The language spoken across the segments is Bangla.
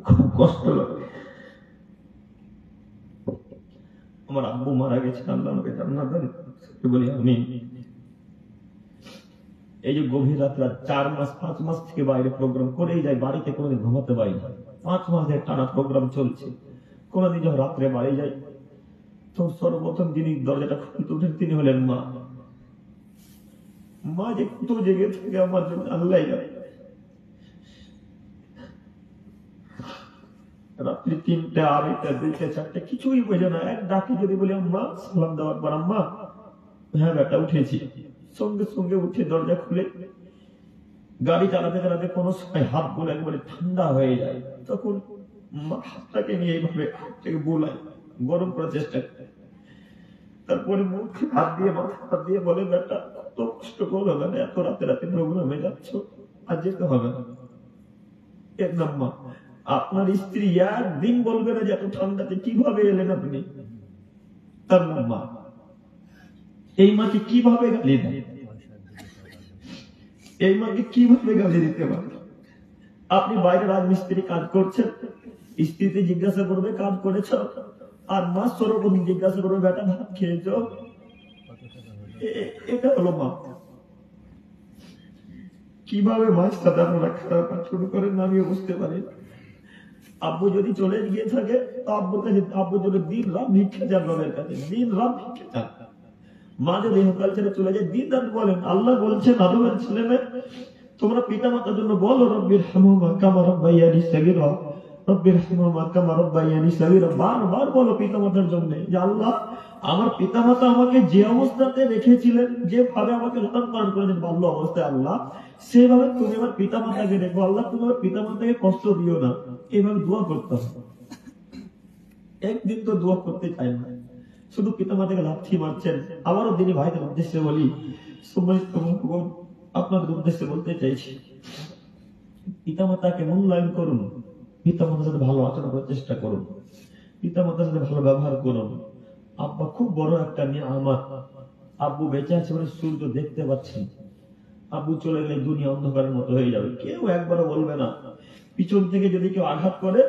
খুব কষ্ট লাগে। আমার আব্বু মারা গেছে, আল্লাহ আমাকে জান্নাত দান করুন বলি আমি। এই যে গভীর রাত 4 মাস 5 মাস থেকে বাইরে প্রোগ্রাম করেই যায়, বাড়িতে কোনোদিন ঘুমাতে পারি না। 5 মাস ধরে টানা প্রোগ্রাম চলছে। কোনোদিন যখন রাত্রে বাড়ি যাই তো সর্বপ্রথম যিনি দরজাটা খুলতে উঠেন তিনি হলেন মা। মা যে কত জেগে থাকে আমার জন্য আল্লাহ জানে। রাত্রি 3টা 2টা 4টা কিছুই বোঝে না। এক ডাকে যদি বলি আম্মা, সালাম দেওয়ার পর আম্মা, হ্যাঁ বেটা উঠেছি, সঙ্গে সঙ্গে উঠে দরজা খুলে গাড়ি চালাতে চালাতে কোনো সময় হাত গুলো একবারে ঠান্ডা হয়ে যায়, তখন হাতটাকে নিয়ে এইভাবে হাতটাকে বোলাই, গরম করার চেষ্টা করে। তারপরে মুখে হাত দিয়ে মাথা হাত দিয়ে বলে, বেটা কত কষ্ট করো না, এত রাতে রাতে প্রোগ্রামে যাচ্ছ, আর যেতে হবে না। এক নাম্মা, আপনার স্ত্রী একদিন বলবে না যে এত ঠান্ডাতে কিভাবে এলেন আপনি। তার নাম্মা, এই মাকে কিভাবে গালি দেন, এই মাকে কিভাবে গালি দিতে পারে। আপনি বাইরে রাজমিস্ত্রি কাজ করছেন, স্ত্রীতে জিজ্ঞাসা করবে কাজ করেছ, আর মা সর্বপ্রথম জিজ্ঞাসা করবে বেটা ভাত খেয়েছ। এটা হলো মা। কিভাবে মায়ের সাথে আপনারা খারাপ আচরণ করেন আমিও বুঝতে পারি। আব্বু যদি চলে গিয়ে থাকে তো আব্বুর কাছে, আব্বু যদি দিন রাত ভিক্ষা চান রবের কাছে, দিন রাত ভিক্ষা চান। মা যদি ইহকাল ছেড়ে চলে যায় দিন রাত বলেন, আল্লাহ বলছেন আদমের ছেলে মেয়ে তোমরা পিতা মাতার জন্য বলো রব্বির হামহুমা কামা রাব্বায়ানি সাগীরা, রব্বির হামহুমা কামা রাব্বায়ানি সাগীরা। বারবার বলো পিতা মাতার জন্য যে আল্লাহ আমার পিতা মাতা আমাকে যে অবস্থাতে রেখেছিলেন, যেভাবে আমাকে লালন পালন করেছেন বাল্য অবস্থায়, আল্লাহ সেভাবে তুমি আমার পিতা মাতাকে রেখো। আল্লাহ তুমি আমার পিতা মাতাকে কষ্ট দিও না। এইভাবে দোয়া করতে হবে। একদিন তো দোয়া করতে চাই না, শুধু পিতা মাতাকে লাথি মারছেন। আবারও দিনী ভাইদের উদ্দেশ্যে বলি, আপনাদের উদ্দেশ্যে বলতে চাইছি, পিতা মাতাকে মূল্যায়ন করুন, পিতা মাতার সাথে ভালো আচরণ করার চেষ্টা করুন, পিতা মাতার সাথে ভালো ব্যবহার করুন। আব্বা খুব বড় একটা নিয়ামত। আব্বু বেঁচে আছে বলে সূর্য দেখতে পাচ্ছেন, আব্বু চলে গেলে দুনিয়া অন্ধকারের মতো হয়ে যাবে। কেউ একবারও বলবে না। পিছন থেকে যদি কেউ আঘাত করে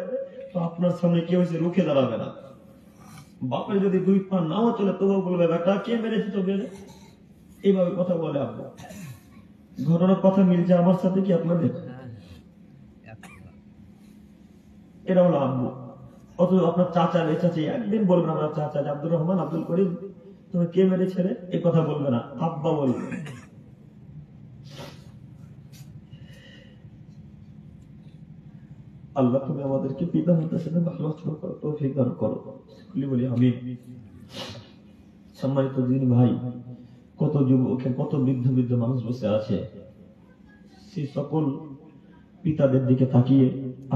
তো আপনার সামনে কেউ এসে রুখে দাঁড়াবে না। বাপের যদি 2 পা নাও চলে তবুও বলবে বেটা কে মেরেছে তোকে, এইভাবে কথা বলে আব্বু। ঘটনার কথা মিলছে আমার সাথে কি আপনাদের? এটা হলো আব্বু। অথচ আপনার চাচা বেঁচে আছে, একদিন বলবেন আপনার চাচা আব্দুর রহমান, আব্দুল করিম তুমি কে মেরেছে রে, এই কথা বলবে না, আব্বা বলবে। আল্লাহ তুমি আমাদেরকে পিতা মাতার সাথে ভালো আচরণ করো, তৌফিক দান করো, বলি আমিন। সম্মানিত দিন ভাই, কত যুবক, কত বৃদ্ধ বৃদ্ধ মানুষ বসে আছে, সেই সকল পিতাদের দিকে তাকিয়ে,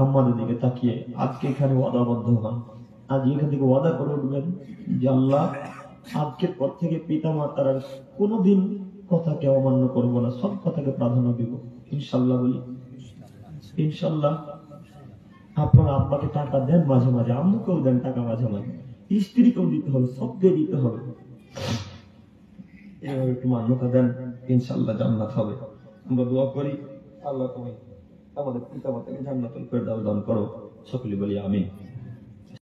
আম্মাদের দিকে তাকিয়ে আজকে এখানে ওয়াদাবদ্ধ হন। আজ এখান থেকে ওয়াদা করে উঠবেন যে আল্লাহ আজকের পর থেকে পিতা মাতার কোনোদিন কথাকে অমান্য করবো না, সব কথাকে প্রাধান্য দিব ইনশাল্লাহ। বলি ইনশাল্লাহ। আপনার আব্বাকে টাকা দেন মাঝে মাঝে, আম্মুকেও দেন টাকা মাঝে মাঝে, স্ত্রীকেও দিতে হবে, সবকে দিতে হবে। এভাবে একটু মান্যতা দেন, ইনশাল্লাহ জান্নাত হবে। আমরা দোয়া করি আল্লাহ তুমি আমাদের পিতা মাতাকে জান্নাতুল ফেরদাউস দান করো, সকলে বলি আমিন।